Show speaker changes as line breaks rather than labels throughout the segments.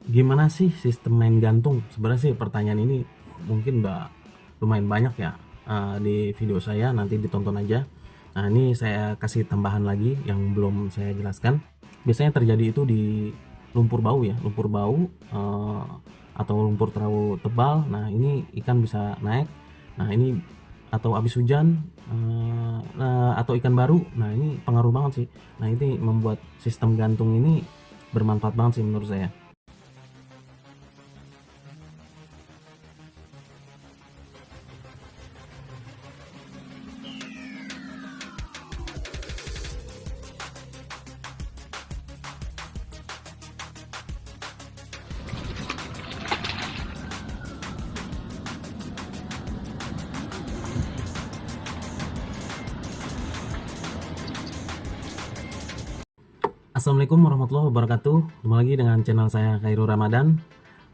Gimana sih sistem main gantung? Sebenarnya sih pertanyaan ini mungkin udah lumayan banyak ya di video saya, nanti ditonton aja. Nah, ini saya kasih tambahan lagi yang belum saya jelaskan. Biasanya terjadi itu di lumpur bau ya, lumpur bau atau lumpur terlalu tebal. Nah, ini ikan bisa naik. Nah, ini atau habis hujan atau ikan baru. Nah, ini pengaruh banget sih. Nah, ini membuat sistem gantung ini bermanfaat banget sih menurut saya. Assalamualaikum warahmatullahi wabarakatuh. Kembali lagi dengan channel saya Khairul Ramadan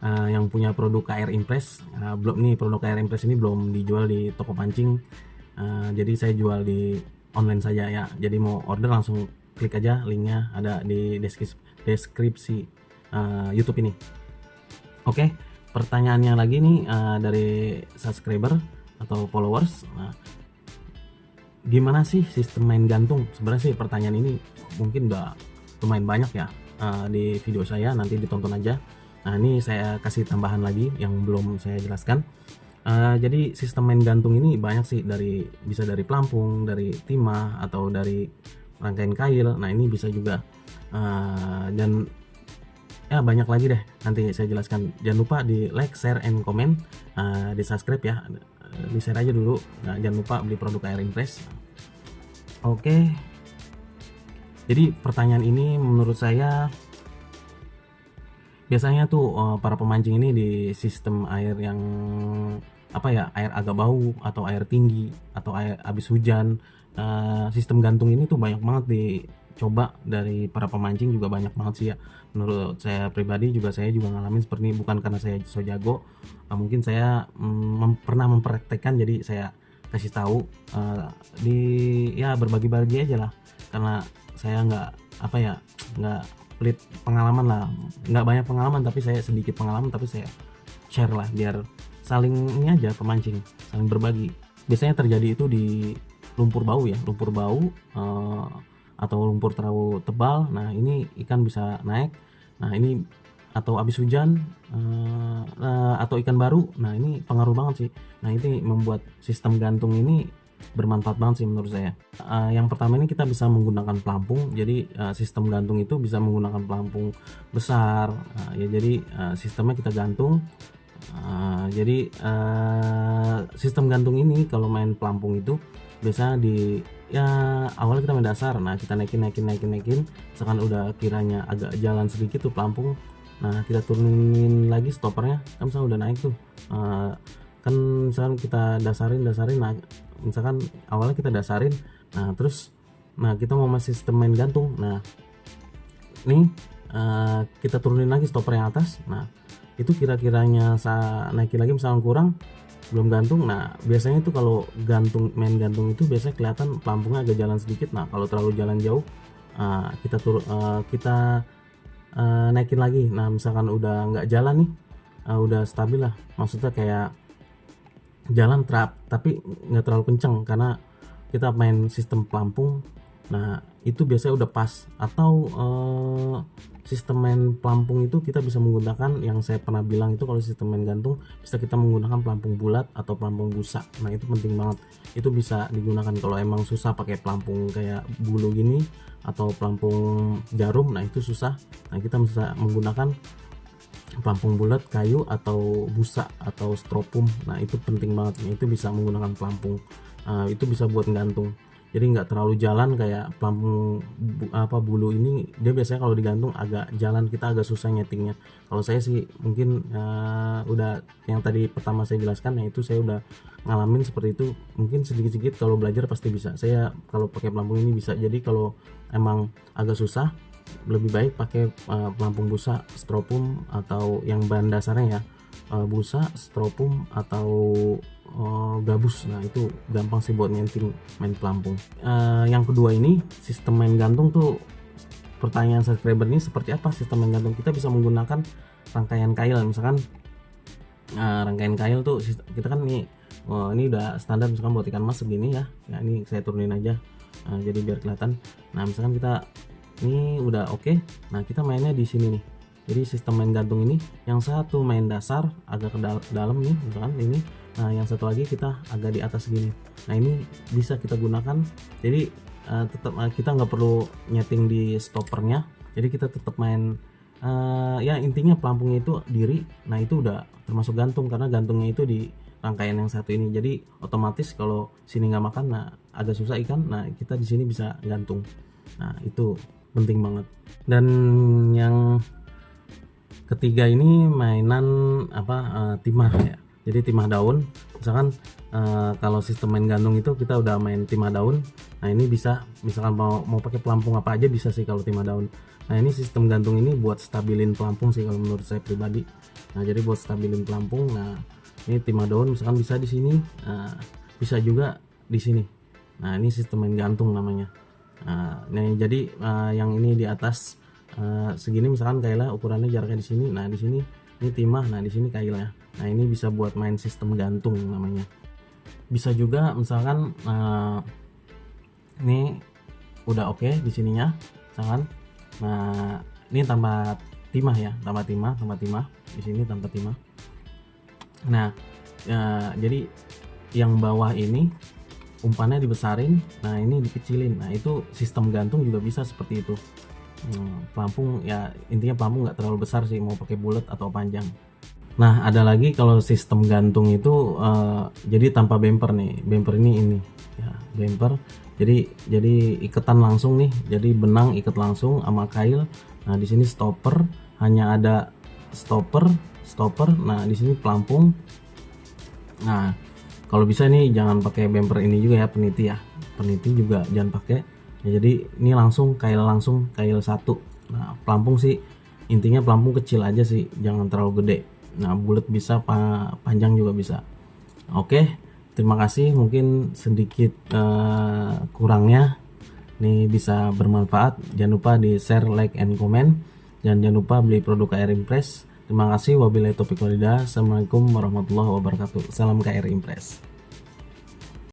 yang punya produk KR Impress. Belum nih, produk KR Impress ini belum dijual di toko pancing. Jadi saya jual di online saja ya. Jadi mau order langsung klik aja, linknya ada di deskripsi YouTube ini. Oke, pertanyaannya lagi nih dari subscriber atau followers. Gimana sih sistem main gantung? Sebenarnya sih pertanyaan ini mungkin udah lumayan banyak ya di video saya, nanti ditonton aja. Nah, ini saya kasih tambahan lagi yang belum saya jelaskan. Jadi sistem main gantung ini banyak sih, bisa dari pelampung, dari timah, atau dari rangkaian kail. Nah, ini bisa juga dan ya banyak lagi deh, nanti saya jelaskan. Jangan lupa di like, share, and comment, di subscribe ya, di share aja dulu. Nah, jangan lupa beli produk KR Impress. Oke, jadi pertanyaan ini menurut saya biasanya tuh para pemancing ini di sistem air yang apa ya, air agak bau atau air tinggi atau air habis hujan, sistem gantung ini tuh banyak banget dicoba dari para pemancing, juga banyak banget sih ya. Menurut saya pribadi juga, saya juga ngalamin seperti ini, bukan karena saya so jago, mungkin saya pernah mempraktekkan, jadi saya kasih tahu di ya berbagi-bagi aja lah, karena saya nggak apa ya, nggak pelit pengalaman lah, nggak banyak pengalaman tapi saya sedikit pengalaman, tapi saya share lah biar saling ini aja, pemancing saling berbagi. Biasanya terjadi itu di lumpur bau ya, lumpur bau atau lumpur terlalu tebal. Nah, ini ikan bisa naik. Nah, ini atau habis hujan atau ikan baru. Nah, ini pengaruh banget sih. Nah, ini membuat sistem gantung ini bermanfaat banget sih menurut saya. Yang pertama ini kita bisa menggunakan pelampung. Jadi sistem gantung itu bisa menggunakan pelampung besar. Ya, jadi sistemnya kita gantung. Jadi sistem gantung ini kalau main pelampung itu biasanya di ya awalnya kita main dasar. Nah, kita naikin, misalkan udah kiranya agak jalan sedikit tuh pelampung, nah kita turunin lagi stoppernya, kan misalnya udah naik tuh. Kan misalkan kita dasarin, nah misalkan awalnya kita dasarin, nah terus kita mau masih sistem main gantung. Nah, nih kita turunin lagi stopper yang atas. Nah, itu kira-kiranya naikin lagi misalkan kurang, belum gantung. Nah, biasanya itu kalau main gantung itu biasanya kelihatan pelampungnya agak jalan sedikit. Nah, kalau terlalu jalan jauh, kita naikin lagi. Nah, misalkan udah nggak jalan nih, udah stabil lah, maksudnya kayak jalan tapi nggak terlalu kenceng karena kita main sistem pelampung. Nah, itu biasanya udah pas. Atau sistem main pelampung itu kita bisa menggunakan, yang saya pernah bilang itu, kalau sistem main gantung bisa kita menggunakan pelampung bulat atau pelampung busa. Nah, itu penting banget. Itu bisa digunakan kalau emang susah pakai pelampung kayak bulu gini atau pelampung jarum. Nah, itu susah. Nah, kita bisa menggunakan pelampung bulat, kayu, atau busa atau stropum. Nah, itu penting banget. Itu bisa menggunakan pelampung. Itu bisa buat gantung. Jadi nggak terlalu jalan kayak pelampung bulu ini, dia biasanya kalau digantung agak jalan, kita agak susah nyetingnya. Kalau saya sih mungkin udah yang tadi pertama saya jelaskan, nah itu saya udah ngalamin seperti itu. Mungkin sedikit-sedikit kalau belajar pasti bisa. Saya kalau pakai pelampung ini bisa. Jadi kalau emang agak susah, lebih baik pakai pelampung busa, stropum, atau yang bahan dasarnya ya busa, stropum, atau gabus. Nah, itu gampang sih buat nyenting main pelampung. Yang kedua ini, sistem main gantung tuh, pertanyaan subscriber ini seperti apa sistem main gantung. Kita bisa menggunakan rangkaian kail. Misalkan rangkaian kail tuh kita kan nih, ini udah standar misalkan buat ikan mas segini ya. Ya ini saya turunin aja jadi biar kelihatan. Nah misalkan kita ini udah oke. Nah kita mainnya di sini nih. Jadi sistem main gantung ini, yang satu main dasar agak ke dalam nih misalkan ini. Nah yang satu lagi kita agak di atas gini. Nah ini bisa kita gunakan. Jadi tetap kita nggak perlu nyeting di stoppernya. Jadi kita tetap main ya intinya pelampungnya itu diri. Nah itu udah termasuk gantung karena gantungnya itu di rangkaian yang satu ini. Jadi otomatis kalau sini nggak makan, nah agak susah ikan. Nah kita di sini bisa gantung. Nah itu penting banget. Dan yang ketiga ini mainan timah ya. Jadi timah daun. Misalkan kalau sistem main gantung itu kita udah main timah daun. Nah ini bisa misalkan mau pakai pelampung apa aja bisa sih kalau timah daun. Nah ini sistem gantung ini buat stabilin pelampung sih kalau menurut saya pribadi. Nah jadi buat stabilin pelampung. Nah ini timah daun misalkan bisa di sini, bisa juga di sini. Nah ini sistem main gantung namanya. Nah jadi yang ini di atas segini misalkan kailnya ukurannya jaraknya di sini. Nah di sini ini timah, nah di sini kailnya. Nah ini bisa buat main sistem gantung namanya. Bisa juga misalkan ini udah oke di sininya misalkan. Nah ini tanpa timah ya, tanpa timah di sini tanpa timah. Nah jadi yang bawah ini umpannya dibesarin, nah ini dikecilin. Nah itu sistem gantung juga bisa seperti itu. Pelampung ya intinya pelampung nggak terlalu besar sih, mau pakai bulat atau panjang. Nah ada lagi kalau sistem gantung itu jadi tanpa bumper nih. Bumper ini ya bumper. Jadi iketan langsung nih. Jadi benang ikat langsung sama kail. Nah di sini stopper, hanya ada stopper. Nah di sini pelampung. Nah kalau bisa nih jangan pakai bumper ini juga ya, peniti ya. Peniti juga jangan pakai. Ya, jadi ini langsung kail satu. Nah pelampung sih intinya pelampung kecil aja sih, jangan terlalu gede. Nah bulat bisa, panjang juga bisa. Oke, terima kasih. Mungkin sedikit kurangnya ini bisa bermanfaat. Jangan lupa di share, like, and comment. Jangan lupa beli produk KR Impress. Terima kasih. Wabillahi taufiq walhidayah. Assalamualaikum warahmatullahi wabarakatuh. Salam KR Impress.